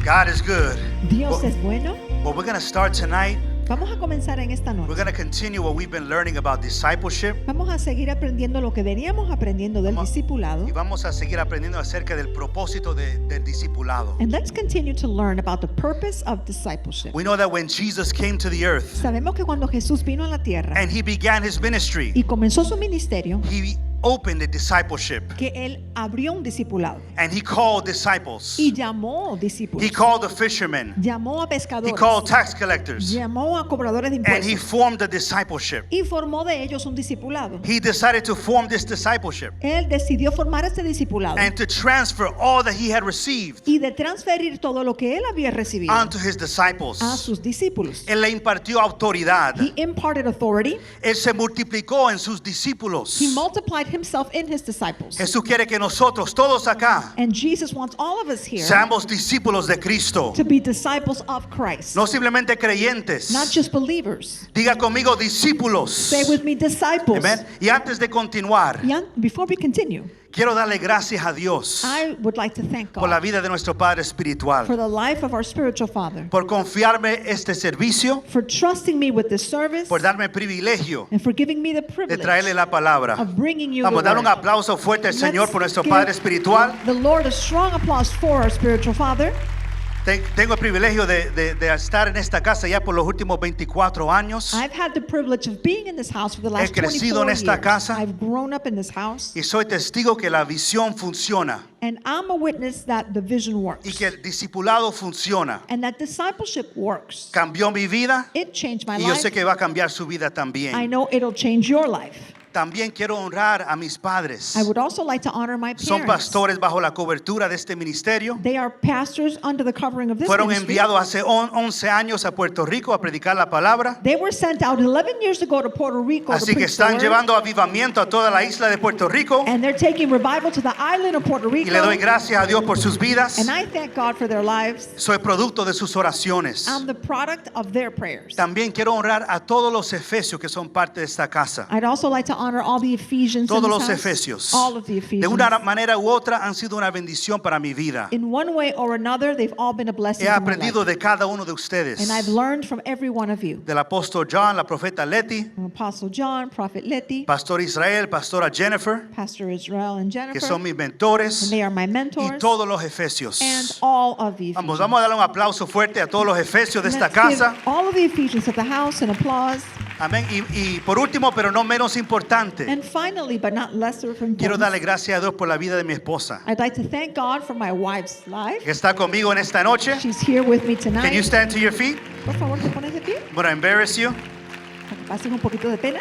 God is good. Dios es bueno. Well, we're going to start tonight. Vamos a comenzar en esta We're noche. going to continue what we've been learning about discipleship. Vamos a seguir aprendiendo lo que veníamos aprendiendo del discipulado. Y vamos a seguir aprendiendo acerca del propósito del discipulado. And let's continue to learn about the purpose of discipleship. We know that when Jesus came to the earth Sabemos que cuando Jesús vino a la tierra and he began his ministry, y comenzó su ministerio, he opened the discipleship que él abrió un discipulado and he called disciples. y llamó discípulos, He called the fishermen. llamó a He pescadores, called tax collectors. llamó a cobradores de And he impuestos formed a discipleship. y formó de ellos un discipulado. He decided to form this discipleship Él decidió formar este discipulado and to transfer all that he had received y de transferir todo lo que él había recibido onto his disciples. a sus discípulos. Él le impartió autoridad. He imparted authority. Él se multiplicó en sus discípulos. He multiplied himself in his disciples. Jesús quiere que nosotros, todos acá, And Jesus wants all of us here seamos discípulos de Cristo. to be disciples of Christ. No simplemente creyentes. Not just believers. Diga conmigo discípulos. Say with me, disciples. Amen. Y antes de continuar, Before we continue, quiero darle gracias a Dios I would like to thank por la God vida de nuestro Padre espiritual, for the life of our spiritual father, por confiarme este servicio, for trusting me with this service, por darme el privilegio and for giving me the de privilege traerle la palabra. of bringing you Vamos a the dar un word. aplauso fuerte al Let's Señor por nuestro give Padre espiritual. the Lord a strong applause for our spiritual father. Tengo el privilegio de estar en esta casa ya por los últimos 24 años I've had the privilege of being in this house for the last He crecido 24 en esta years. casa. I've grown up in this house, y soy testigo que la visión funciona and I'm a witness that the vision works y que el discipulado funciona. and that discipleship works. Cambió mi vida It changed my y yo life. sé que va a cambiar su vida I también. know it'll change your life. También quiero honrar a mis padres. I would also like to honor my Son parents. pastores bajo la cobertura de este ministerio. They are pastors under the covering of this Fueron ministry. enviados hace 11 años a Puerto Rico a predicar la palabra. They were sent out 11 years ago to Puerto Rico to Así que preach the están word, llevando avivamiento a toda la isla de Puerto Rico. and they're taking revival to the island of Puerto Y le doy Rico. gracias a Dios por sus vidas. And I thank God for their lives. Soy producto de sus oraciones. I'm the product of their prayers. También quiero honrar a todos los efesios que son parte de esta casa. I'd also like to honor all the Ephesians in Todos this los house. efesios. All of the De Ephesians. una manera u otra han sido una bendición para mi vida. In one way or another, they've all been a blessing He to my aprendido life. de cada uno de ustedes. And I've learned from every one of you. Del apóstol John, la profeta Leti, From Apostle John, Prophet Letty, Pastor Israel, Pastora Jennifer, Pastor Israel and que Jennifer, son mis mentores, and they are my y mentors, todos los efesios. and all of the Ephesians. Vamos a darle un aplauso fuerte a todos los efesios de esta Let's give casa. all of the Ephesians of the house an applause. Amén. Y por último, pero no menos importante, And finally, but not lesser of quiero importance, darle gracias a Dios por la vida de mi esposa, I'd like to thank God for my wife's life. que está conmigo en esta noche. She's here with me Can you tonight. stand to your feet? Por favor, te pones de pie. I'm going to embarrass you. Para que pasen un poquito de pena.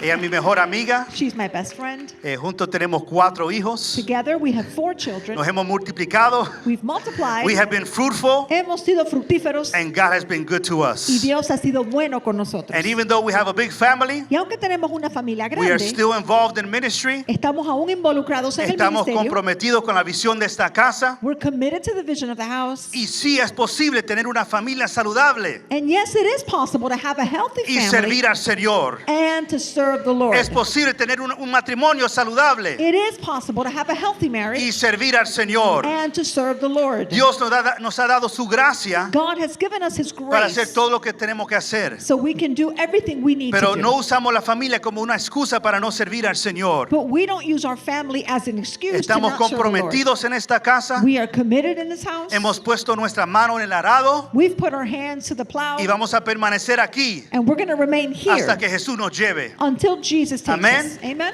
Ella es mi mejor amiga. She's my best friend. Juntos tenemos 4 hijos. Together, we have 4 children. Nos hemos multiplicado. We've multiplied. We have been fruitful. Hemos sido fructíferos. And God has been good to Y us. Dios ha sido bueno con nosotros. And even though we have a big family, Y aunque tenemos una familia we are grande, still involved in ministry. estamos aún involucrados en el Estamos ministerio. comprometidos con la visión de esta casa. We're committed to the vision of the house. Y sí es posible tener una familia saludable And yes, it is possible to have a healthy y family servir al Señor. and to serve the Lord. Es posible tener un matrimonio saludable It is possible to have a healthy marriage y servir al Señor. and to serve the Lord. Dios nos ha dado su gracia God has given us His para hacer grace todo lo que tenemos que hacer. so we can do everything we need Pero to do. no usamos la familia como una excusa para no servir al Señor. But we don't use our family as an excuse Estamos to not serve the Lord. comprometidos en esta casa. We are committed in this house. Hemos puesto nuestra mano en el arado We've put our hands to the plow, y vamos a permanecer aquí and we're going to remain here hasta que Jesús nos lleve. until Jesus takes Amén. us. Amen.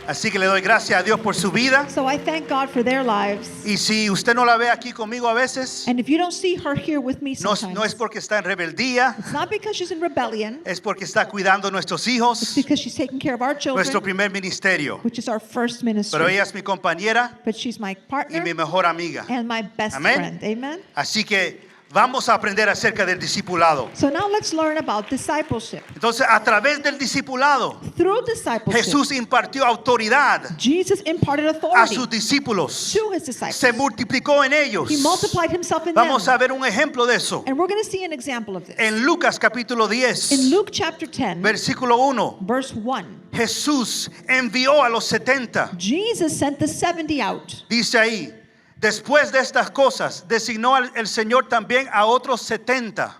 Así que le doy gracias a Dios por su vida. So I thank God for their lives. Y si usted no la ve aquí conmigo a veces, And if you don't see her here with me no sometimes, es porque está en rebeldía, it's not because she's in rebellion. es porque está cuidando nuestros It's hijos, because she's taking care of our children, nuestro primer ministerio. which is our first ministry. Pero ella es mi compañera But she's my y partner mi mejor amiga. and my best Amén. friend. Amen. Así que vamos a aprender acerca del discipulado. So now let's learn about discipleship. Entonces, a través del discipulado, Through discipleship, Jesús impartió autoridad Jesus imparted a authority sus discípulos. to his disciples. Se multiplicó en ellos. He multiplied himself in Vamos them. a ver un ejemplo de eso. And we're going to see an example of this. En Lucas capítulo In 10, Luke chapter 10, versículo 1, verse 1, Jesús envió a los 70. Jesus sent the 70 out. Dice ahí, Después de estas cosas, designó el Señor también a otros 70,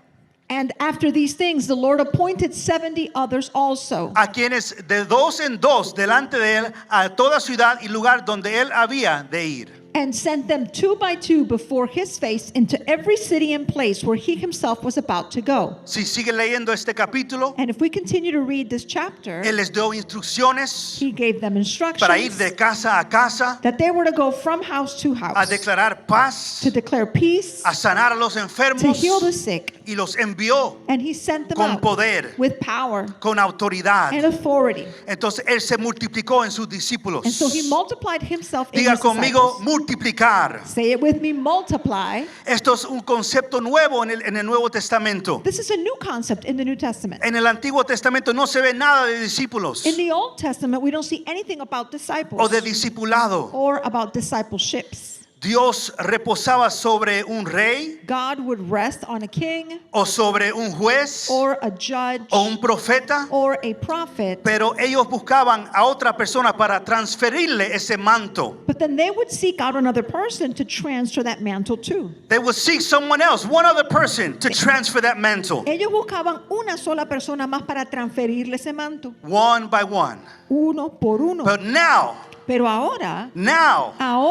And after these things, the Lord appointed 70 others also, a quienes de dos en dos delante de él a toda ciudad y lugar donde él había de ir. and sent them 2 by 2 before his face into every city and place where he himself was about to go. Si sigue leyendo este capítulo, And if we continue to read this chapter, él les dio instrucciones he gave them para ir instructions de casa a casa, that they were to go from house to a house, declarar paz, to declare peace, a sanar a los to enfermos, heal the sick. y los envió And he sent them con out poder, with power con autoridad. and authority. Entonces él se multiplicó en sus discípulos. And so he multiplied himself in Diga his conmigo, disciples. multiplicar. Say it with me, multiply. Esto es un concepto nuevo en el Nuevo Testamento. This is a new concept in the New Testament. En el Antiguo Testamento no se ve nada de discípulos In the Old Testament, we don't see anything about disciples o de discipulado. or about discipleships. Dios reposaba sobre un rey God would rest on a king o sobre un juez or a judge o un profeta, or a prophet, pero ellos buscaban a otra persona para transferirle ese manto. but then they would seek out another person to transfer that mantle to. They would seek someone else, one other person, to transfer that mantle, Ellos buscaban una sola persona más para transferirle ese manto, one by one. uno por uno. But now, Pero ahora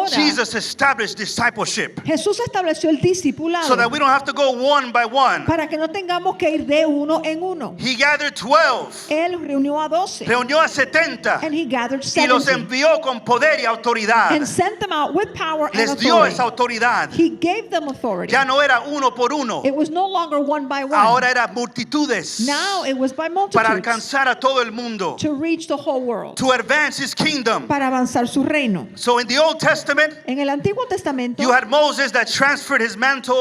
Jesus established discipleship Jesús estableció el discipulado so that we don't have to go one by one. para que no tengamos que ir de uno en uno. He gathered 12, Él reunió a 12 reunió a 70 and he gathered y los 70 envió con poder y autoridad. and sent them out with power and Les dio esa authority. autoridad. He gave them authority. Ya no era uno por uno, It was no longer one by one. ahora era multitudes Now it was by para multitudes alcanzar a todo el mundo, to reach the whole world, to advance his kingdom. para avanzar su reino. So in the Old Testament, En el Antiguo Testamento you had Moses that transferred his mantle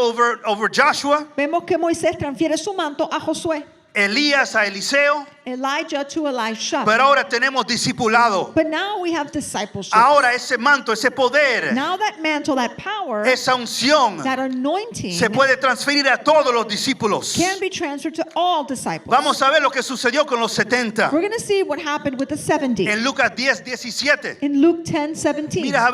over Joshua, vemos que Moisés transfiere su manto a Josué, Elías a Eliseo, Elijah to Elisha. pero ahora tenemos discipulado. But now we have discipleship. Ahora ese manto, ese poder, Now that mantle, that power, esa unción that anointing se puede transferir a todos los discípulos. can be transferred to all disciples. Vamos a ver lo que sucedió con los 70 We're going to see what happened with the 70 en Lucas 10:17. in Luke 10:17. Mira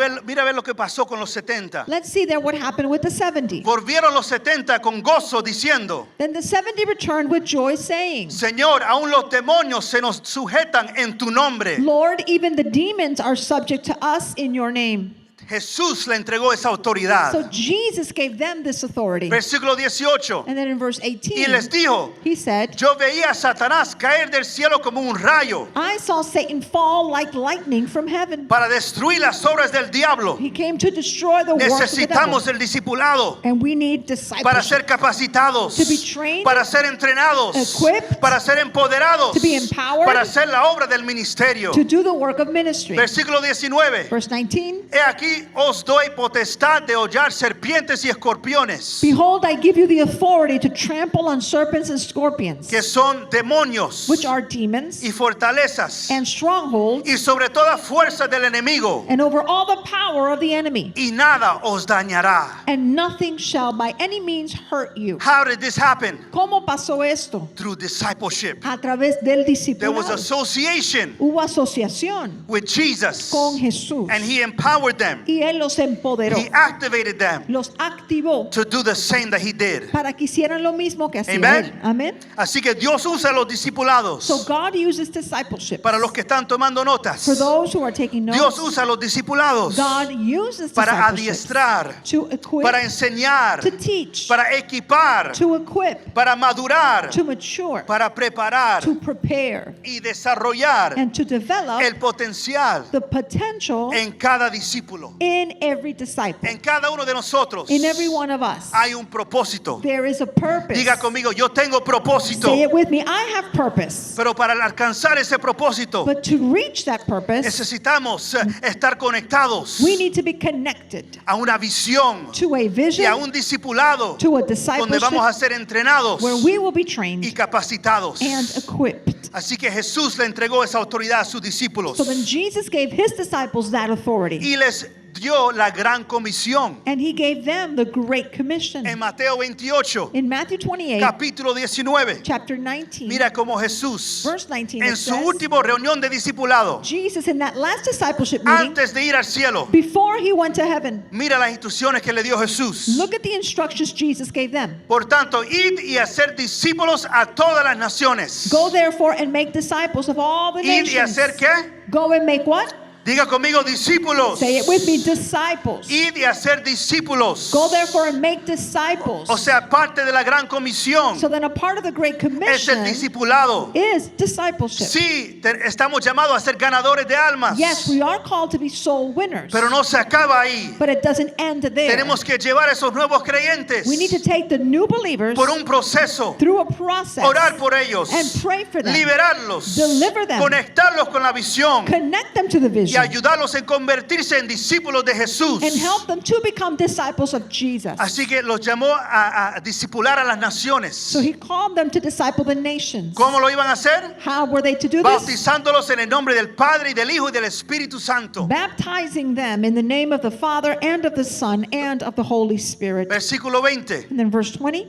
a ver lo que pasó con los 70. Let's see there what happened with the 70. Volvieron los 70 con gozo diciendo: Then the 70 returned with joy, saying, Señor, aún los demonios se nos sujetan en tu nombre. Lord, even the demons are subject to us in your name. Jesús le entregó esa autoridad. So Jesus gave them this authority. Versículo 18. And then in verse Y 18, les dijo: he said, Yo veía a Satanás caer del cielo como un rayo I saw Satan fall like lightning from heaven. para destruir las obras del diablo. He came to destroy the works of the devil. Necesitamos el discipulado And we need para discipleship ser capacitados, to be trained, para ser entrenados, equipped, para ser empoderados, to be empowered, para hacer la obra del ministerio. to do the work of ministry. Versículo 19. Verse 19, He aquí os doy potestad de hollar serpientes y escorpiones, behold, I give you the authority to trample on serpents and scorpions, que son demonios which are demons, y fortalezas, and strongholds, y sobre toda fuerza del enemigo, and over all the power of the enemy, y nada os dañará. and nothing shall by any means hurt you. How did this happen? ¿Cómo pasó esto? Through discipleship. A través del There was discipulado. association Hubo asociación with Jesus, con Jesús and he empowered them. y Él los empoderó, He activated them los activó to do the same that he did. para que hicieran lo mismo que hacía Amen. Él. Amén. Así que Dios usa a los discipulados. So God uses discipleship. Para los que están tomando notas, For those who are taking Dios notes, usa a los discipulados God uses para discipleship adiestrar, to equip, para enseñar, to teach, para equipar, to equip, para madurar, to mature, para preparar to prepare, y desarrollar and to develop el potencial the potential en cada discípulo. in every disciple. En cada uno de nosotros In every one of us, hay un propósito. there is a purpose. Diga conmigo, yo tengo propósito. Say it with me. I have purpose. Pero para alcanzar ese propósito But to reach that purpose, necesitamos estar conectados we need to be connected a una visión to a y a vision, un discipulado to a donde vamos a discipleship ser entrenados where we will be y trained capacitados. and equipped. Así que Jesús le entregó esa autoridad a sus discípulos So then Jesus gave his disciples that authority. y les dio la gran comisión. And he gave them the Great Commission. En Mateo 28, In Matthew 28, capítulo 19, chapter 19, mira cómo Jesús, verse 19, en it su says, última reunión de discipulado, Jesus in that last discipleship meeting, antes de ir al cielo, before he went to heaven, mira las instrucciones que le dio Jesús. look at the instructions Jesus gave them. Por tanto, id y hacer discípulos a todas las naciones. Go therefore and make disciples of all the Id y nations. hacer qué? Go and make what? Diga conmigo, discípulos. Say it with me, disciples. Id y hacer discípulos. Go therefore and make disciples. O sea, parte de la gran comisión So then a part of the Great es el Commission discipulado. is discipleship. Sí, estamos llamados a ser ganadores de almas. Yes, we are called to be soul winners. Pero no se acaba ahí. But it doesn't end there. Tenemos que llevar a esos nuevos creyentes We need to take the new believers por un proceso, through a process orar por ellos, and pray for them, liberarlos, deliver them, conectarlos con la visión connect them to the y vision, ayudarlos en convertirse en discípulos de Jesús. and help them to become disciples of Jesus. Así que los llamó a discipular a las naciones. So he called them to disciple the nations. ¿Cómo lo iban a hacer? How were they to do this? Bautizándolos en el nombre del Padre y del Hijo y del Espíritu Santo. Baptizing them in the name of the Father and of the Son and of the Holy Spirit. Versículo 20. And then verse 20,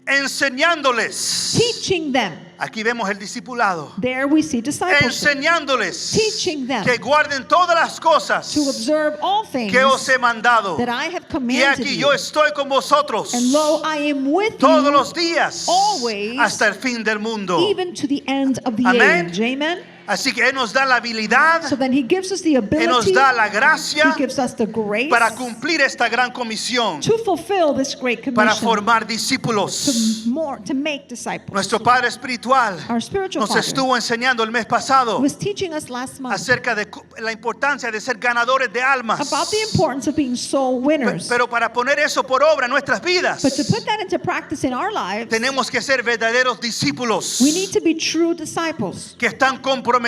Enseñándoles. teaching them. Aquí vemos el discipulado. There we see discipleship. Enseñándoles Teaching them que guarden todas las cosas to observe all things que os he mandado. that I have Y commanded aquí you. yo estoy con vosotros And lo, I am with todos you los días always, hasta el fin del mundo. even to the end of the Amén. age. Amen. Así que Él nos da la habilidad, So then he gives us the Él nos ability, da la gracia he gives us the grace para cumplir esta gran comisión, to fulfill this great para commission, formar discípulos. to make disciples. Nuestro Padre Espiritual Our spiritual nos father estuvo enseñando el mes pasado was teaching us last month acerca de la importancia de ser ganadores de almas. about the importance of being soul winners. Pero para poner eso por obra en nuestras vidas, But to put that into practice in our lives, tenemos que ser verdaderos discípulos we need to be true disciples que están comprometidos,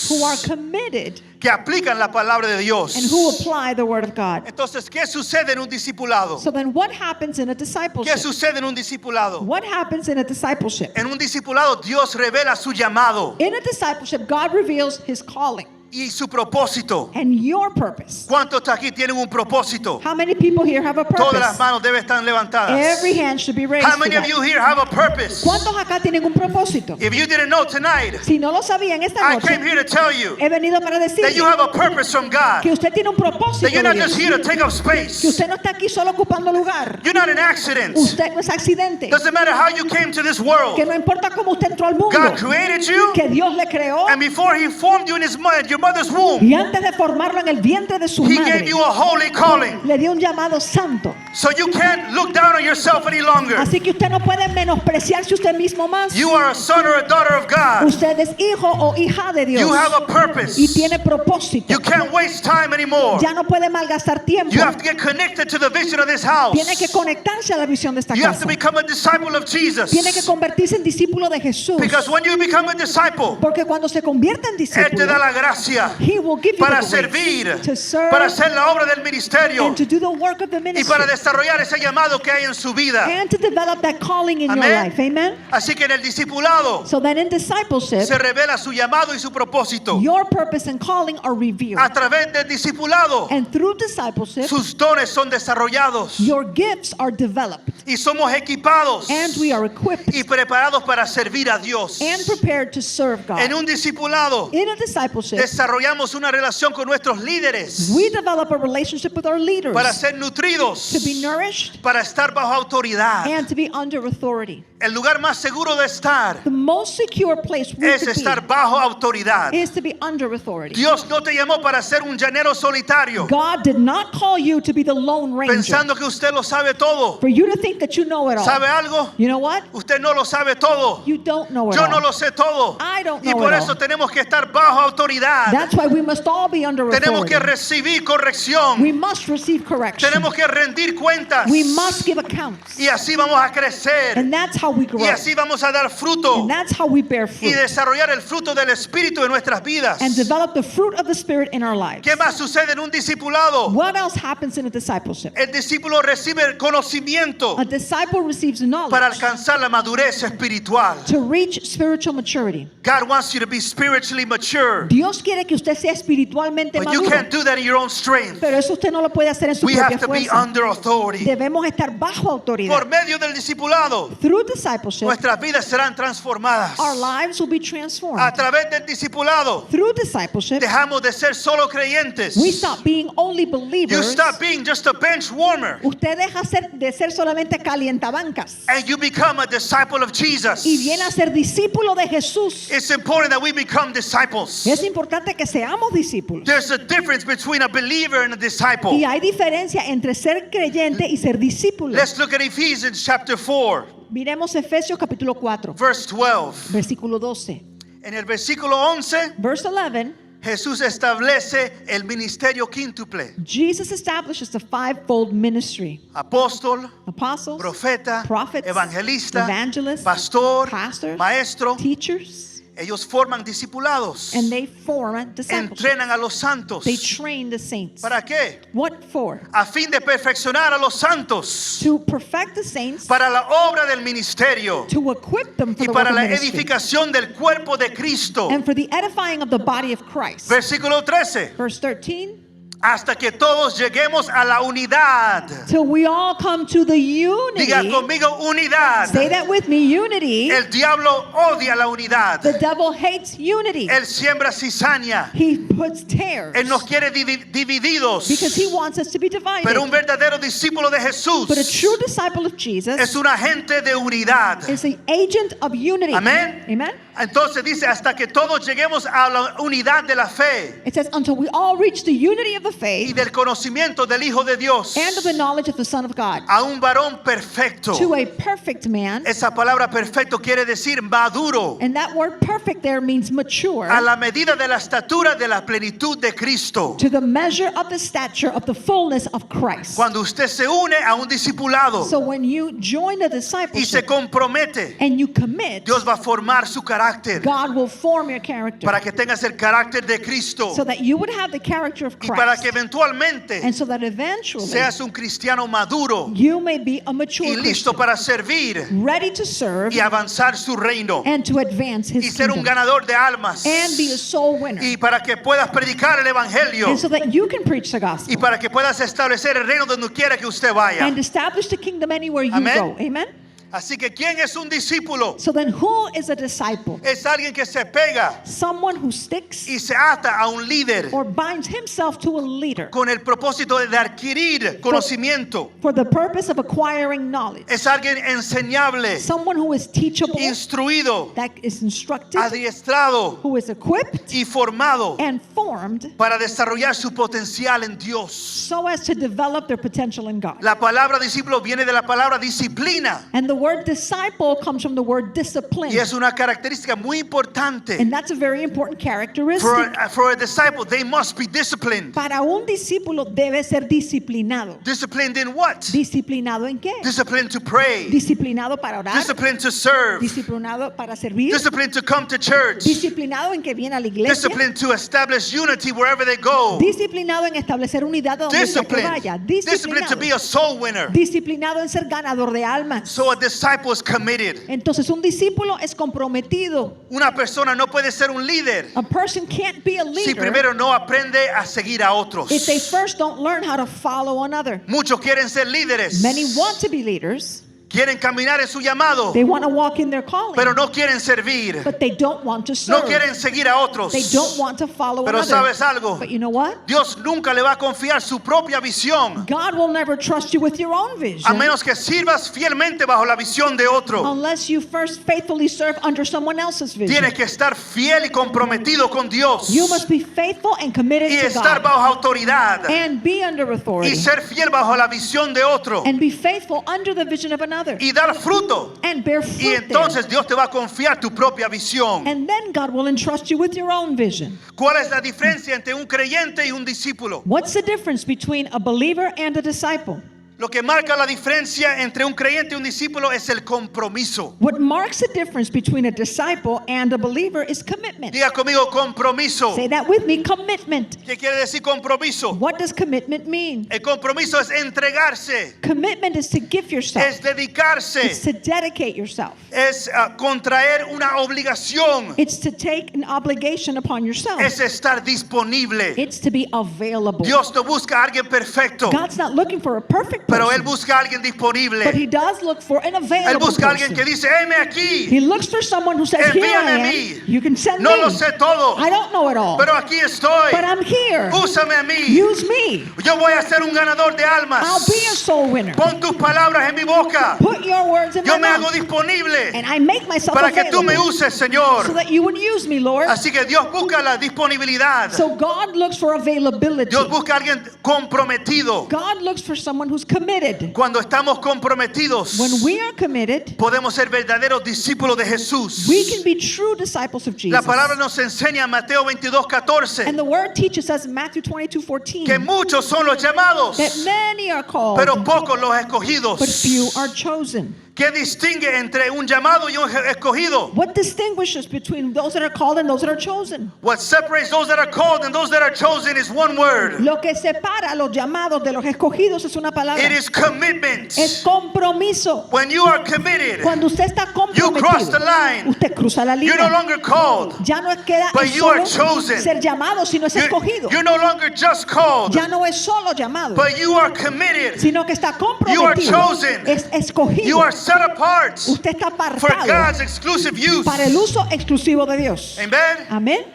who are committed que aplican la palabra de Dios. and who apply the word of God. Entonces, ¿qué sucede en un discipulado? So then what happens in a ¿Qué discipleship? sucede en un discipulado? What happens in a discipleship? En un discipulado Dios revela su llamado In a discipleship, God reveals his calling y su propósito. and your purpose. ¿Cuántos de aquí tienen un propósito? How many people here have a Todas las purpose? manos deben estar levantadas. Every hand should be raised How for many of that. you here have a purpose? ¿Cuántos acá tienen un propósito? If you didn't know tonight, Si no lo sabían esta I noche, came here to tell you he venido para that you decirle have a purpose from God. que usted tiene un propósito That you're de not just Dios. here to take up Que space. usted no está aquí solo ocupando lugar. You're not an accident. Usted no es accidente. Doesn't matter how you came to this world. Que no importa cómo usted entró al mundo. God created you, Que Dios le creó. and before He formed you in your mother's womb, Y antes de formarlo en el vientre de su He madre, gave you a holy calling. le dio un llamado santo. So you can't look down on yourself any longer. Así que usted no puede menospreciarse usted mismo más. You are a son or a daughter of God. Usted es hijo o hija de Dios. You have a purpose. Y tiene propósito. You can't waste time anymore. Ya no puede malgastar tiempo. You have to get connected to the vision of this house. Tiene que conectarse a la visión de esta You have casa. to become a disciple of Jesus. Tiene que convertirse en discípulo de Jesús. Because when you become a disciple, Porque cuando se convierte en Él te da discípulo, la gracia He will give you para the grace servir, to serve para hacer la obra del ministerio and to do the work of the y ministry para desarrollar ese llamado que hay en su vida. and to develop that calling in your Amén. life. Amen. Así que en el discipulado So then in discipleship, se revela su llamado y su propósito. your purpose and calling are revealed. A través del discipulado, And through discipleship, sus dones son desarrollados your gifts are developed y somos equipados and we are equipped y preparados para servir a Dios. and prepared to serve God. En un discipulado In a discipleship, desarrollamos una relación con nuestros líderes we develop a relationship with our leaders para ser to nutridos, be nourished para estar bajo autoridad. and to be under authority. El lugar más seguro de estar The most secure place we es could estar bajo autoridad. be is to be under authority. Dios no te llamó para ser un llanero solitario, God did not call you to be the lone ranger, pensando que usted lo sabe todo. for you to think that you know it all. ¿Sabe algo? You know what? Usted no lo sabe todo. You don't know it Yo all. no lo sé todo. I don't Y know por it eso all. tenemos que estar bajo autoridad. That's why we must all be under Tenemos authority. que recibir corrección. We must receive correction. Tenemos que rendir cuentas. We must give accounts. Y así vamos a crecer. And that's how we grow. Y así vamos a dar fruto And that's how we bear y fruit. desarrollar el fruto del Espíritu en nuestras vidas. And develop the fruit of the Spirit in our lives. ¿Qué más sucede en un discipulado? What else happens in a discipleship? El discípulo recibe el conocimiento A disciple receives para knowledge alcanzar la madurez espiritual. to reach spiritual maturity. God wants you to be spiritually mature, Dios quiere que usted sea espiritualmente but you maduro. can't do that in your own strength. Pero eso usted no lo puede hacer en su We propia have to be fuerza. under authority. Debemos estar bajo autoridad. Por medio del discipulado, Through discipleship, nuestras vidas serán transformadas. our lives will be A transformed. través del discipulado, Through discipleship, dejamos de ser solo creyentes. we stop being only You believers. stop being just a bench warmer, Usted deja de ser solamente calientabancas and you become a disciple of Jesus. y viene a ser discípulo de Jesús. It's important that we become disciples. Es importante que seamos discípulos. There's a difference between a believer and a disciple. Y hay diferencia entre ser creyente y ser discípulo. Let's look at Ephesians chapter 4, Miremos Efesios capítulo 4, verse 12. versículo 12. En el versículo 11, Verse 11, Jesús establece el ministerio quíntuple: Jesus establishes the fivefold ministry. apóstol, Apostles, profeta, prophets, evangelista, evangelists, pastor, pastors, maestro. teachers, Ellos forman discipulados, and they form discipleship. entrenan a los santos. They train the saints. ¿Para qué? What for? A fin de perfeccionar a los santos To perfect the saints, para la obra del ministerio to equip them for y the para work la of ministry, edificación del cuerpo de Cristo. and for the edifying of the body of Christ. Versículo 13. Verse 13, Hasta que todos lleguemos a la unidad. till we all come to the unity. Diga conmigo, unidad. Say that with me, unity. El diablo odia la unidad. The devil hates unity. Él siembra cizaña. He puts tares Él nos quiere divididos. because he wants us to be divided. Pero un verdadero discípulo de Jesús But a true disciple of Jesus es un agente de unidad. is the agent of unity. Amén. Amen. Entonces dice, hasta que todos lleguemos a la unidad de la fe It says, until we all reach the unity of the y faith del conocimiento del Hijo de Dios, and of the knowledge of the Son of God, a un varón perfecto. to a perfect man. Esa palabra perfecto quiere decir maduro, And that word perfect there means mature, a la medida de la estatura de la plenitud de Cristo. to the measure of the stature of the fullness of Christ. Cuando usted se une a un discipulado So when you join a y se discipleship compromete, and you commit, Dios va a formar su carácter God will form your character para que tengas el carácter de Cristo so that you would have the character of y para Christ, que eventualmente and so that eventually seas un cristiano maduro you may be a mature y listo Christian, para servir ready to serve y avanzar su reino and to advance y his ser un kingdom, ganador de almas and be a soul winner, y para que puedas predicar el evangelio and so that you can preach the y gospel para que puedas establecer el reino donde quiera que usted vaya. and establish the kingdom anywhere you Amen. go. Amen. Así que ¿quién es un discípulo? So then who is a disciple? Es alguien que se pega Someone who sticks y se ata a un líder or binds himself to a leader con el propósito de adquirir conocimiento. for the purpose of acquiring knowledge. Es alguien enseñable, Someone who is teachable, instruido, that is instructed, adiestrado who is equipped y formado and formed para desarrollar su potencial en Dios. so as to develop their potential in God. La palabra discípulo viene de la palabra disciplina And the word disciple comes from the word discipline. y es una característica muy importante. And that's a very important characteristic. For a disciple, they must be disciplined. Para un discípulo debe ser disciplinado. Disciplined in what? ¿Disciplinado en qué? Disciplined to pray. Disciplinado para orar. Disciplined to serve. Disciplinado para servir. Disciplined to come to church. Disciplinado en que viene a la iglesia. Disciplined to establish unity wherever they go. Disciplinado en establecer unidad donde quiera que Disciplined. vaya. Disciplined to be a soul winner. Disciplinado en ser ganador de almas. So a disciple is committed. Entonces un discípulo es comprometido. Una persona no puede ser un líder A person can't be a si leader primero no aprende a seguir a otros. if they first don't learn how to follow another. Muchos quieren ser líderes. Many want to be leaders. Quieren caminar en su llamado, They want to walk in their calling, pero no quieren servir. but they don't want to No serve. quieren seguir a otros. They don't want to follow Pero another. ¿sabes algo? But you know what? Dios nunca le va a confiar su propia visión God will never trust you with your own vision a menos que sirvas fielmente bajo la visión de otro. unless you first faithfully serve under someone else's vision. Tienes que estar fiel y comprometido con Dios You must be faithful and committed y to estar God bajo autoridad and be under y authority ser fiel bajo la visión de otro and be faithful under the vision of another y dar fruto. and bear Y fruit there. entonces Dios te va a confiar tu propia visión. And then God will entrust you with your own vision. ¿Cuál es la diferencia entre un creyente y un discípulo? What's the difference between a believer and a disciple? Lo que marca la diferencia entre un creyente y un discípulo es el compromiso. What marks the difference between a disciple and a believer is commitment. Diga conmigo compromiso. Say that with me, commitment. ¿Qué quiere decir compromiso? What does commitment mean? El compromiso es entregarse, Commitment is to give yourself. es dedicarse, It's to dedicate yourself. es contraer una obligación, It's to take an obligation upon yourself. es estar disponible. It's to be available. Dios no busca a alguien perfecto, God's not looking for a perfect pero person, Él busca a alguien disponible. but He does look for an Él available busca a alguien person. que dice, heme aquí, He looks for someone who says, "Here I envíame a am. mí. You can send No me. lo sé todo, I don't know it all, pero aquí estoy. but I'm here. Úsame a mí. Use me. Yo voy a ser un ganador de almas. I'll be a soul winner. Pon tus palabras en mi boca. Put your words in Yo my me hago mouth, disponible and I make myself para que tú me available uses, so Señor. that you would use me, Lord. Así que Dios busca la disponibilidad. So God looks for availability. Dios busca a alguien comprometido. God looks for someone who's committed. Cuando estamos comprometidos, When we are committed, podemos ser verdaderos discípulos de Jesús. we can be true disciples of La Jesus. palabra nos enseña en Mateo 22:14 And the word teaches us in Matthew 22:14 que muchos son los llamados, that many are called, pero pocos los but escogidos. few are chosen. ¿Qué distingue entre un llamado y un escogido? What distinguishes between those that are called and those that are chosen? What separates those that are called and those that are chosen is one word. Lo que separa a los llamados de los escogidos es una palabra. It is commitment. Es compromiso. When you are committed, Cuando usted está you cross the comprometido, line. usted cruza la You're no línea. longer called. Ya no queda But en you are solo chosen. ser llamado, sino es escogido. You're no longer just called, Ya no es solo llamado, but you are committed. sino que está You are comprometido. chosen. Es escogido. You are set apart Usted está for apartado God's exclusive use. para el uso exclusivo de Dios. Amen. Amén.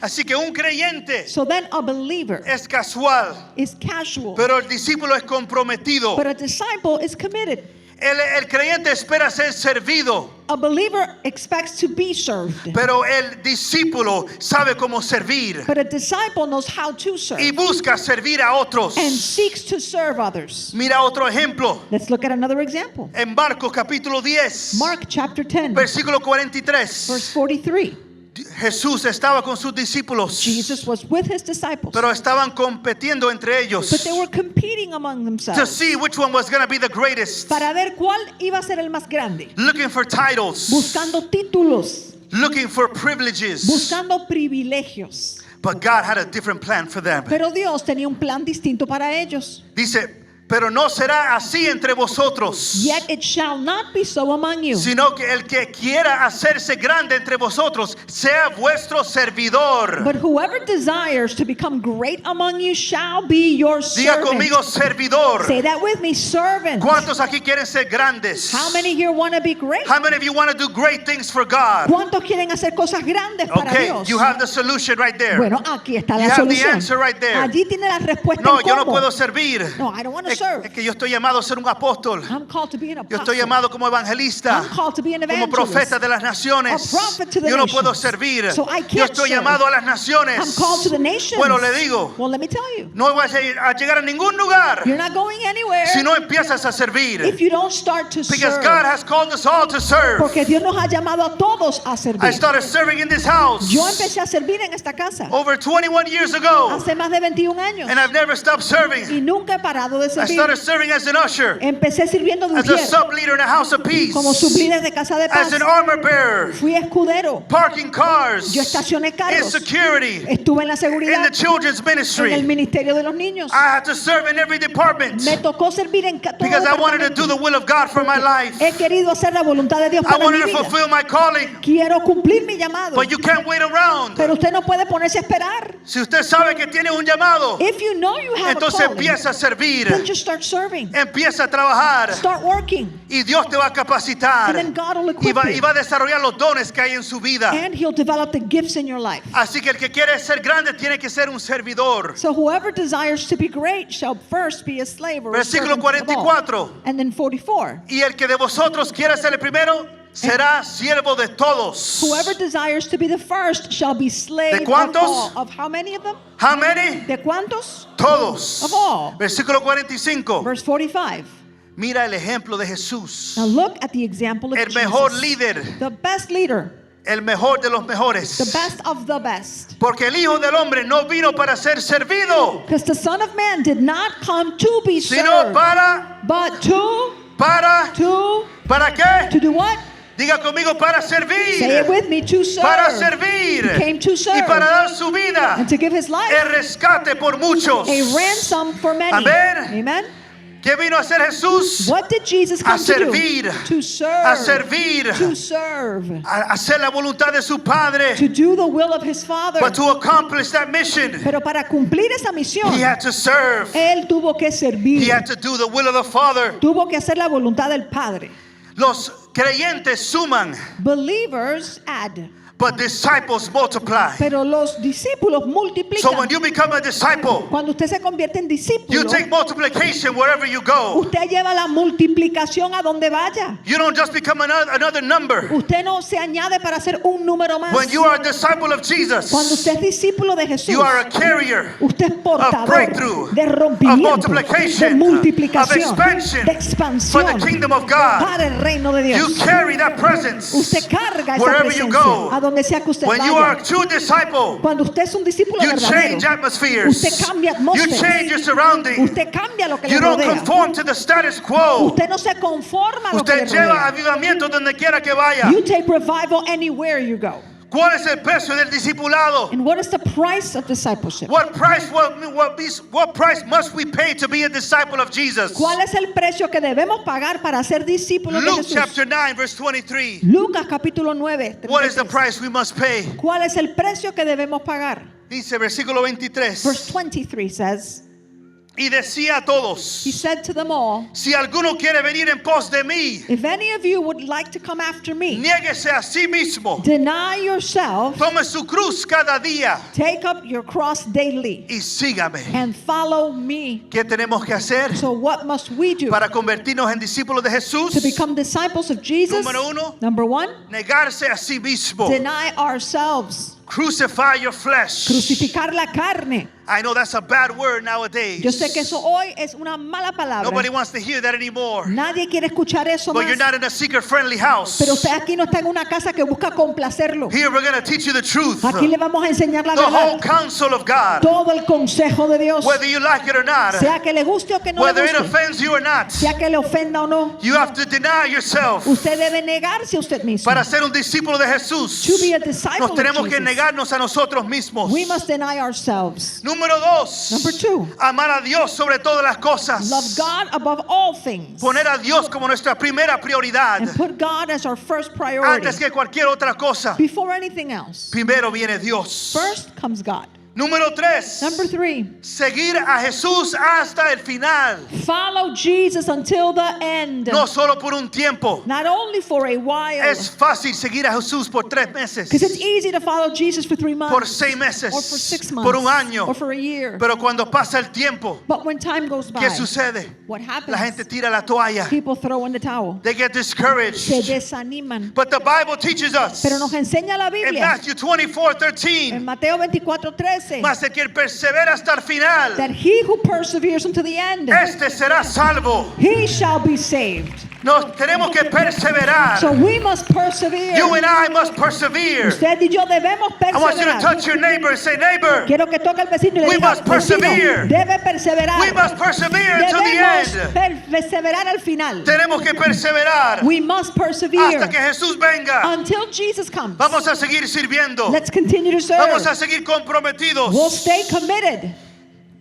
Así que un creyente So then a believer es casual, is casual, pero el discípulo es comprometido. but a disciple is committed. El creyente espera ser servido, A believer expects to be served, pero el discípulo sabe cómo servir but a disciple knows how to serve y busca servir a otros. and seeks to serve others. Mira otro ejemplo Let's look at another example. en Marcos capítulo 10, Mark chapter 10, versículo 43. verse 43. Jesús estaba con sus discípulos, Jesus was with his disciples, pero estaban compitiendo entre ellos but they were competing among to themselves see which one was going to be the greatest, para ver cuál iba a ser el más grande, looking for titles, buscando títulos, looking for privileges. buscando privilegios. But God had a different plan for them. Pero Dios tenía un plan distinto para ellos. Dice, pero no será así entre vosotros, Yet it shall not be so among you, sino que el que quiera hacerse grande entre vosotros sea vuestro servidor. but whoever desires to become great among you shall be your Diga servant. conmigo servidor. Say that with me, servant. ¿Cuántos aquí quieren ser grandes? How many here want to be great? How many of you want to do great things for God? ¿Cuántos quieren hacer cosas grandes para Okay, Dios? you have the solution right there. Bueno, aquí está You la have the solución. answer right there. Allí tiene la respuesta. No, en yo no cómo. puedo servir. No, I don't want to Es serve. que yo estoy llamado a ser un apóstol. I'm called to be an Yo apostle. estoy llamado como evangelista, I'm called to be an como evangelist. profeta de las naciones. A prophet to the Yo no puedo nations. servir. So I Yo can't estoy serve. llamado a las naciones. I'm called to the nations. Bueno, le digo, Well, let me tell you. no vas a llegar a ningún lugar You're not going anywhere si no empiezas a servir. if you don't start to Because serve. God has called us all to serve. Porque Dios nos ha llamado a todos a I servir. started serving in this house Yo empecé a servir en esta casa over 21 years ago, hace más de 21 años and I've never stopped serving. y nunca he parado de I servir. started serving as an usher, Empecé sirviendo de as a ujier, sub-leader in a house of peace, como sublíder de casa de paz. as an armor bearer, Fui escudero. parking cars, Yo estacioné in carros. security, Estuve en la in seguridad, the children's en el ministry. ministerio de los niños. I had to serve in every department Me tocó servir en todo because I wanted to do the departamento. will of God for my life. He querido hacer la voluntad de Dios I para mi wanted to vida. fulfill my calling, Quiero cumplir mi llamado. but you can't wait around. Pero usted no puede ponerse a esperar. Si usted sabe que tiene un llamado, If you know you have a entonces calling, empieza a servir, then just start serving. empieza a trabajar Start working. y Dios te va a capacitar And then God will y equip va, you. y va a desarrollar los dones que hay en su vida. And He'll develop the gifts in your life. Así que el que quiere ser grande tiene que ser un servidor. So whoever desires to be great shall first be a slave or a Versículo servant of all. 44. And then 44. Y el que de vosotros quiera ser el primero será siervo de todos. Whoever desires to be the first shall be slave ¿De cuántos? of all. Of how many of them? How many? ¿De cuántos? Todos. Of all. Versículo 45. Verse 45. Mira el ejemplo de Jesús. Now look at the example of El mejor Jesus. líder The best leader el mejor de los the mejores. best of the best. Porque el Hijo del Hombre no vino para ser servido, Because the Son of Man did not come to be sino served, para but to ¿para qué? do what? Diga conmigo, para servir. Say it with me, to serve. Para servir. He came to serve. Y para dar su vida. And to give his life, El rescate por muchos. a ransom for many. Amén. Amen. ¿Qué vino a hacer Jesús? What did Jesus A come to do? servir. To serve. A servir. To serve. A hacer la voluntad de su Padre. To do the will of his Father. But to accomplish that mission, Pero para cumplir esa misión, he had to serve. él tuvo que servir. He had to do the will of the Father. Tuvo que hacer la voluntad del Padre. Los creyentes suman, Believers add, but disciples multiply. pero los discípulos So multiplican. when you become a disciple, Cuando usted se convierte en you discípulo, take multiplication wherever you go. usted lleva la multiplicación a donde vaya. You don't just become another number. Usted no se añade para ser un número más. When you are a disciple of Jesus, Cuando usted es discípulo de Jesús, you are a carrier usted es of portador breakthrough, de of rompimiento, de multiplication, multiplicación, of expansion de for the expansión kingdom of God. para el reino de Dios. You carry that presence Usted carga esa wherever you presencia go. a donde sea que usted When you are a vaya. true disciple, Cuando usted es un discípulo you change verdadero, atmospheres. usted cambia You atmósferas. change your surrounding. Usted cambia lo que You le don't rodea. conform to the status quo. Usted no se conforma a lo que le Usted lleva rodea. avivamiento donde quiera que vaya. You take revival anywhere you go. ¿Cuál es el precio del discipulado? And what is the price of discipleship? What price must we pay to be a disciple of Jesus? ¿Cuál es el precio que debemos pagar para ser discípulos de Luke Jesús? chapter 9 verse 23. Lucas capítulo 9. What is the 33. price we must pay? ¿Cuál es el precio que debemos pagar? Dice versículo Verse 23. 23 says, Y decía a he todos, said to them all, si alguno quiere venir en pos de mí, if any of you would like to come after me, niéguese a sí mismo, deny yourself, tome su cruz cada día take up your cross daily, y sígame. and follow me. ¿Qué tenemos que hacer So what must we do para convertirnos en discípulos de Jesús? to become disciples of Jesus? Número uno. Number one, Negarse a sí mismo. deny ourselves, Crucify your flesh. crucificar la carne. I know that's a bad word nowadays. Yo sé que eso hoy es una mala palabra. Nobody wants to hear that anymore. Nadie quiere escuchar eso But más. you're not in a seeker-friendly house. Pero usted aquí no está en una casa que busca complacerlo. Here we're going to teach you the truth. Aquí le vamos a enseñar la The whole verdad. counsel of God. Todo el consejo de Dios. Whether you like it or not. Sea que le guste o que no Whether le it guste. offends you or not. Sea que le ofenda o no. You have to deny yourself. Usted debe negarse a usted mismo. Para ser un discípulo de Jesús. To be a disciple Nos of tenemos que Jesus. negarnos a nosotros mismos. We must deny ourselves. Número 2. Number 2, Amar a Dios sobre todas las cosas. love God above all things. Poner a Dios como nuestra primera prioridad. And put God as our first priority. Antes que cualquier otra cosa. Before anything else. Primero viene Dios. First comes God. Número 3. Number 3, Seguir a Jesús hasta el final. follow Jesus until the end. No solo por un tiempo. Not only for a while. Es fácil seguir a Jesús por 3 meses. Because it's easy to follow Jesus for 3 months. Por 6 meses. Or for 6 months. Por un año. Or for a year. Pero cuando pasa el tiempo, But when time goes by, ¿qué sucede? what happens? La gente tira la toalla. People throw in the towel. They get Se discouraged. desaniman. But the Bible teaches us Pero nos enseña la in Biblia Matthew en 24:13, Mateo 24:13 mas el que persevera hasta el final, that he who perseveres unto the end, este será salvo. he shall be saved. Nos tenemos que perseverar. So we must persevere. You and I must persevere. Usted y yo debemos I want you to perseverar. touch your neighbor and say, neighbor, Quiero que toque al vecino y le We diga, must persevere. "Vecino, debe perseverar. we must persevere to the Debemos end. perseverar al final. Tenemos que perseverar We must persevere hasta que Jesús venga. until Jesus comes. Vamos a seguir sirviendo. Let's continue to serve. Vamos a seguir comprometidos. We'll stay committed.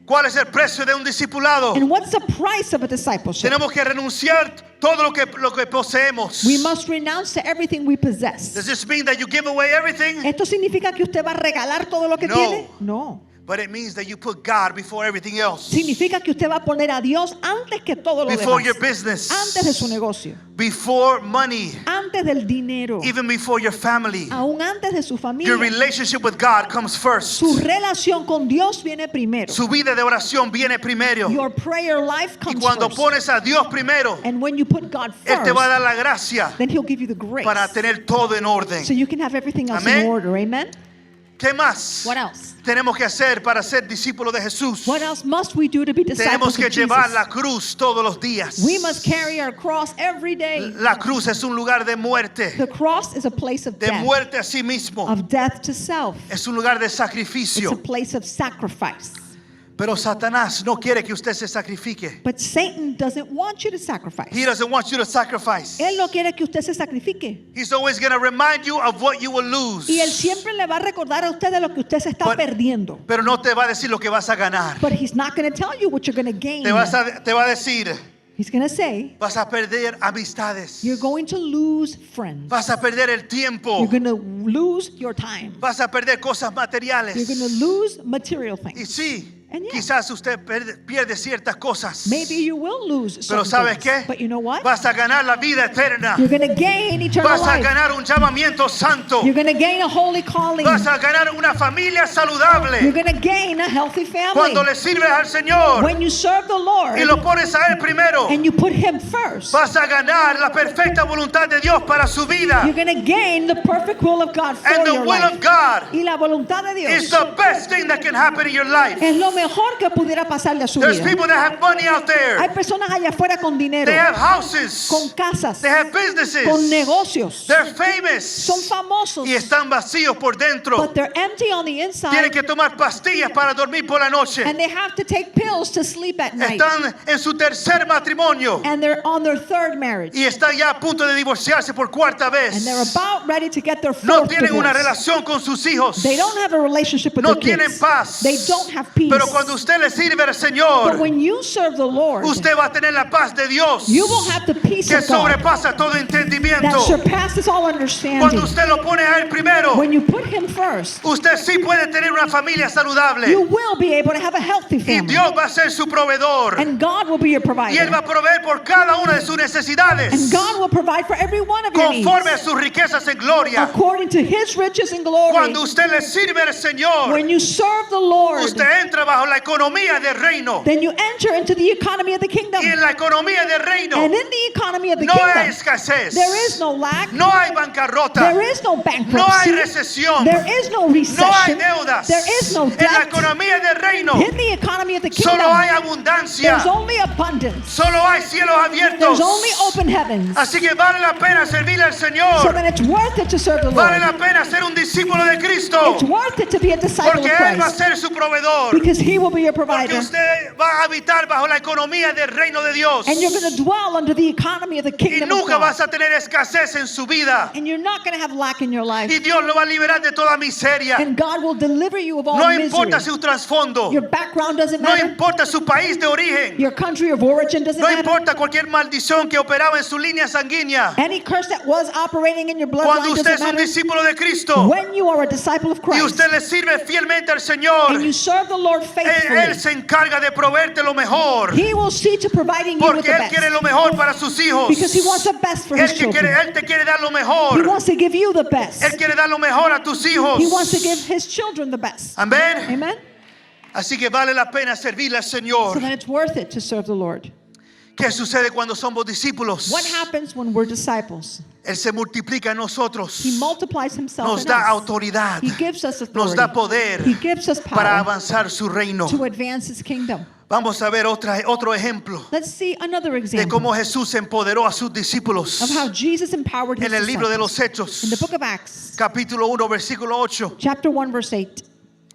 ¿Cuál es el precio de un discipulado? And what's the price of a discipleship? Tenemos que renunciar todo lo que poseemos. We must renounce to everything we possess. Does this mean that you give away everything? ¿Esto significa que usted va a regalar todo lo que No. tiene? No. But it means that you put God before everything else. Significa que usted va a poner a Dios antes que todo lo Before your demás. business. Antes de su negocio. Before money. Antes del dinero. Even before your family. Aún antes de su Your familia. relationship with God comes first. Su relación con Dios viene primero. Su vida de oración viene primero. Your prayer life Y comes cuando first. pones a Dios primero, And when you put God Él te va a first, dar la gracia then He'll give you the grace para tener todo en orden. so you can have everything else Amén. in order. Amen. ¿Qué más What else? tenemos que hacer para ser discípulos de Jesús? What else must we do to be disciples Tenemos que of llevar Jesus? la cruz todos los días. We must carry our cross every day. La cruz es un lugar de muerte, The cross is a place of de death, muerte a sí mismo. of death to self. Es un lugar de It's a sacrificio. place of sacrifice. Pero Satanás no quiere que usted se sacrifique. But Satan doesn't want you to sacrifice. He doesn't want you to sacrifice. Él no quiere que usted se sacrifique. He's always going to remind you of what you will lose. Y él siempre le va a recordar a usted de lo que usted se está But- perdiendo. Pero no te va a decir lo que vas a ganar. But he's not going to tell you what you're going to gain. Te va a decir, He's going to say, vas a perder amistades. you're going to lose friends. Vas a perder el tiempo. You're going to lose your time. Vas a perder cosas materiales. You're going to lose material Y things. sí, And yeah. quizás usted pierde ciertas cosas. Maybe you will lose Pero certain ¿sabes things. qué? But you know what? Vas a ganar la vida eterna. You're going to gain eternal Vas a life. ganar un llamamiento santo. You're going to gain a holy calling. Vas a ganar una familia You're saludable. going to gain a healthy family. Cuando le sirves al Señor When you serve the Lord y lo pones a Él primero, and you put Him first, vas a ganar la perfecta voluntad de Dios para su vida. you're going to gain the perfect will of God for And the your will life. of God Y la voluntad de is Dios the best thing that can happen in your life. es lo mejor que pudiera pasarle a su There's vida. people that have money out Hay there. personas allá afuera con dinero, They have houses. con casas, They have con businesses. negocios. They're famous. Son famosos, Y están vacíos por dentro. but they're empty on the Tienen inside, que tomar pastillas para dormir por la noche. and they have to take pills to sleep at night. Están en su tercer matrimonio. And they're on their third marriage. Y están ya a punto de divorciarse por cuarta And they're vez. about ready to get their No fourth tienen una divorce. relación con sus hijos. They don't have a relationship with No their tienen kids. paz. They don't have peace. Pero cuando usted le sirve al But Señor, when you serve the Lord, usted va a tener la paz de Dios you will have the peace que of God sobrepasa todo that entendimiento. surpasses all Cuando understanding. usted lo pone a Él primero, When you put Him first, usted sí puede tener una familia you saludable. will be able to have a healthy Y family. Dios va a ser su proveedor. And God will be your Y Él provider. va a proveer por cada una de sus And necesidades God will provide for every one of your needs conforme a sus riquezas en gloria. according to His riches and glory. Cuando usted le sirve al Señor, When you serve the Lord, usted entra bajo la economía del reino. then you enter into the economy of the kingdom. Y en la economía del reino And in the economy of the no hay kingdom, escasez. there is no lack, No hay bancarrota. there is no No hay bankruptcy, recesión. there is no No hay recession, deudas. there is no En la debt. economía del reino In the economy of the solo kingdom, hay abundancia. there's only abundance. Solo hay cielos abiertos. There's only open heavens. Así que vale la pena servirle al So Señor. then it's worth it to serve the Vale Lord. la pena ser un discípulo de Cristo. It's worth it to be a disciple Porque of Él va a Christ ser su proveedor. because He will be your Porque provider. usted va a habitar bajo la economía del reino de Dios. And you're going to dwell under the economy of the Y kingdom of nunca God. vas a tener escasez en su vida. And you're not going to have lack in your life. Y Dios lo va a liberar de toda miseria. And God will deliver you of all No misery. importa su trasfondo. Your background doesn't No matter. importa su país de origen. Your country of origin doesn't No matter. importa cualquier maldición que operaba en su línea sanguínea. Any curse that was operating in your Cuando bloodline usted es doesn't un matter. discípulo de Cristo When you are a disciple of y Christ usted le sirve fielmente al Señor, and you serve the Lord Él faithfully, se encarga de proveerte lo mejor. He will see to providing you with Porque the Él quiere best. lo mejor para sus hijos. Because He wants the best for His children. Él te quiere dar lo He mejor. wants to give you the best. Él quiere dar lo mejor a tus hijos. He wants to give His children the best. Amén. Amen? Así que vale la pena servirle al So Señor. then it's worth it to serve the Lord. ¿Qué sucede cuando somos discípulos? What happens when we're disciples? Él se multiplica en nosotros. He multiplies Himself Nos in da us. autoridad. He gives us Nos authority. da poder He gives us para power avanzar su reino. to advance His kingdom. Vamos a ver otro ejemplo Let's see another de example cómo Jesús empoderó a sus discípulos of how Jesus empowered His en el libro de los disciples. In the Hechos, book of Acts, capítulo 1, versículo 8. chapter 1, verse 8.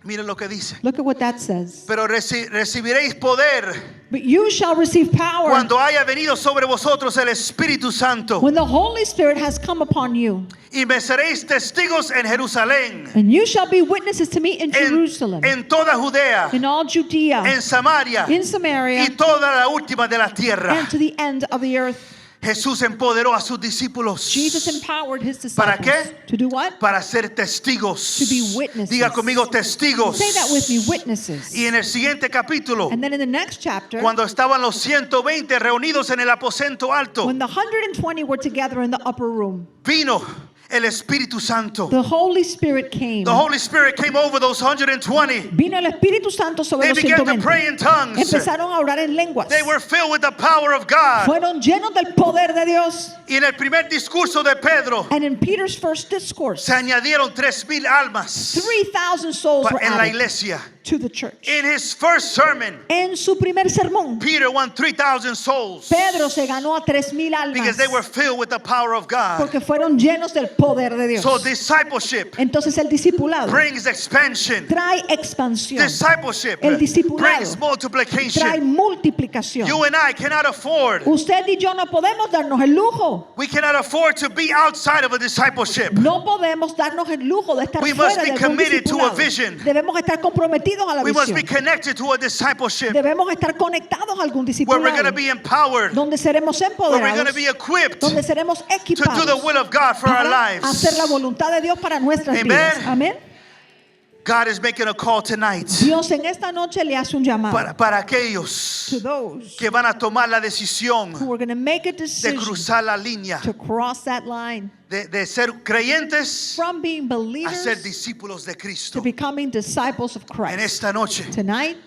Miren lo que dice. Look at what that says. Pero recibiréis poder But you shall receive power cuando haya venido sobre vosotros el Espíritu Santo. when the Holy Spirit has come upon you. Y me seréis testigos en Jerusalén, And you shall be witnesses to me in Jerusalem, en toda Judea, in all Judea, en Samaria in Samaria, y toda la última de la tierra. and to the end of the earth. Jesús empoderó a sus discípulos. Jesus empowered His ¿Para disciples. qué? To do what? Para ser testigos. To be witnesses. Diga conmigo testigos. Say that with me, witnesses. Y en el siguiente capítulo, And then in the next chapter, cuando estaban los 120 reunidos en el aposento alto, when the 120 were together in the upper room, vino el Espíritu Santo. the Holy Spirit came. The Holy Spirit came over those 120. Vino el Espíritu Santo sobre They los began to 120. pray in tongues. Empezaron a orar en lenguas. They were filled with the power of God. Fueron llenos del poder de Dios. Y en el primer discurso de Pedro And in Peter's first discourse, se añadieron 3,000 almas 3,000 souls were en la added iglesia. to the church. In his first sermon, En su primer sermón, Peter won 3,000 souls Pedro se ganó a 3,000 because almas they were filled with the power of God. porque fueron llenos del poder de Dios. So discipleship Entonces el discipulado brings expansion. trae expansión, Discipleship El discipulado brings trae multiplication. multiplicación. You and I cannot afford. Usted y yo no podemos darnos el lujo. We cannot afford to be outside of a discipleship. No podemos darnos el lujo de estar We must fuera be de algún committed to a discipulado. vision. Debemos estar comprometidos a la We must be visión. connected to a discipleship Debemos estar conectados a algún where we're going to discipulado be empowered, donde seremos where we're going to empoderados, be equipped donde seremos to do the equipados will of God for our para hacer la lives. voluntad de Dios para nuestras Amen. vidas. Amén. God is making a call tonight Dios en esta noche le hace un llamado para aquellos to those que van a tomar la decisión who are going to make a de decision cruzar la línea, to cross that line de ser creyentes from being a believers ser discípulos de to Cristo. becoming disciples of En Christ. esta noche, Tonight,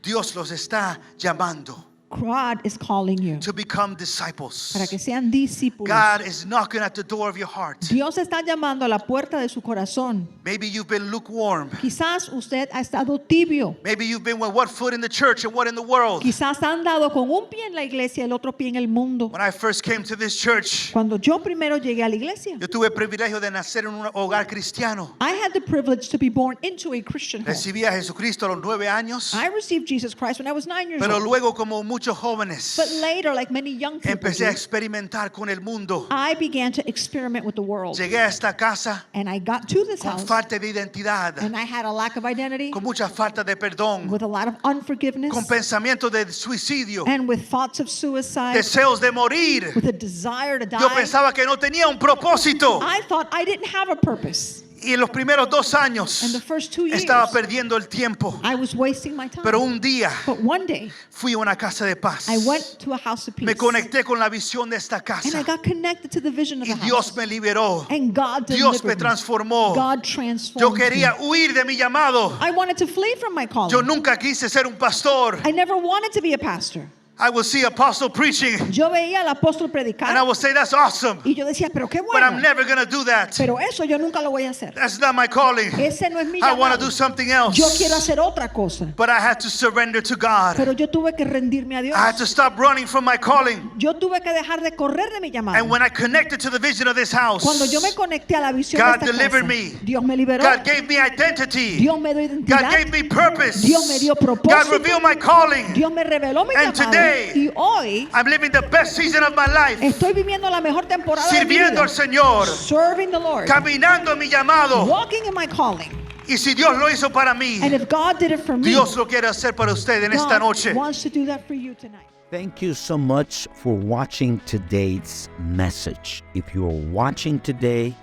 Dios los está llamando God is calling you to become disciples. para que sean discípulos. God is knocking at the door of your heart. Dios está llamando a la puerta de su corazón. Maybe you've been lukewarm. Quizás usted ha estado tibio. Maybe you've been with one foot in the church and one in the world. Quizás ha andado con un pie en la iglesia y el otro pie en el mundo. When I first came to this church, Cuando yo primero llegué a la iglesia, yo tuve el privilegio de nacer en un hogar cristiano. I had the privilege to be born into a Christian home. Recibí a Jesucristo a los 9 años, I received Jesus Christ when I was 9 years pero old. luego, como muchos jóvenes, But later, like many young people, empecé a do, experimentar con el mundo. I began to experiment with the world. Llegué a esta casa And I got to this con house, falta de identidad, and I had a lack of identity, con mucha falta de perdón, with a lot of unforgiveness, con pensamientos de suicidio, and with thoughts of suicide, deseos de morir. with a desire to die. Yo pensaba que no tenía un propósito. I thought I didn't have a purpose. Y en los primeros 2 años In the first 2 years, estaba perdiendo el tiempo. I was wasting my time. Pero un día But one day, fui a una casa de paz. I went to a house of peace. Me conecté con la visión de esta And I casa. got connected to the vision of Y the Dios house. me liberó. And God Dios me delivered me. transformó. God Yo transformed me. quería huir de mi llamado. I wanted to flee from my calling. Yo nunca quise ser un pastor. I never wanted to be a pastor. I would see apostle preaching Yo veía al apóstol and I predicar would say, that's awesome. y yo decía, pero qué But I'm bueno. never going to do that. Pero eso yo nunca lo voy a hacer. That's not my calling. Ese no es mi I want to llamado. do something Yo quiero else. hacer otra cosa. But I had to surrender to God. Pero yo tuve que rendirme a Dios. I had to stop running from my calling. Yo tuve que dejar de correr de mi llamado. And when I connected to the vision of this house, Cuando yo me conecté a la visión God de esta delivered casa, me. Dios me liberó. God gave me identity. Dios me dio God identidad. gave me purpose. Dios me dio God propósito. revealed my calling. Dios me reveló mi And llamado. today, Y hoy I'm living the best season of my life, estoy viviendo la mejor temporada de mi sirviendo vida. al Señor, Serving the Lord. caminando en mi llamado. Walking in my calling. Y si Dios lo hizo para mí, And if God did it for me, Dios lo quiere hacer para usted en esta God noche. wants to do that for you tonight. Thank you so much for watching today's message. If you are watching today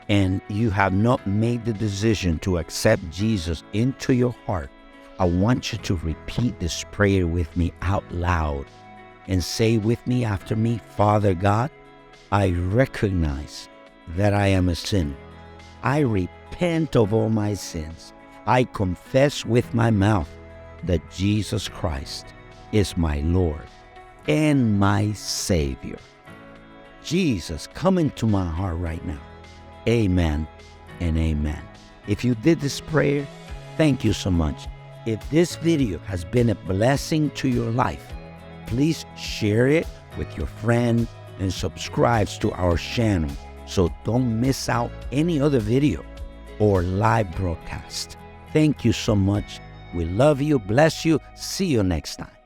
and you have not made the decision to accept Jesus into your heart, I want you to repeat this prayer with me out loud and say with me after me, Father God, I recognize that I am a sinner. I repent of all my sins. I confess with my mouth that Jesus Christ is my Lord and my Savior. Jesus, come into my heart right now. Amen and amen. If you did this prayer, thank you so much. If this video has been a blessing to your life, please share it with your friend and subscribe to our channel so don't miss out any other video or live broadcast. Thank you so much. We love you, bless you. See you next time.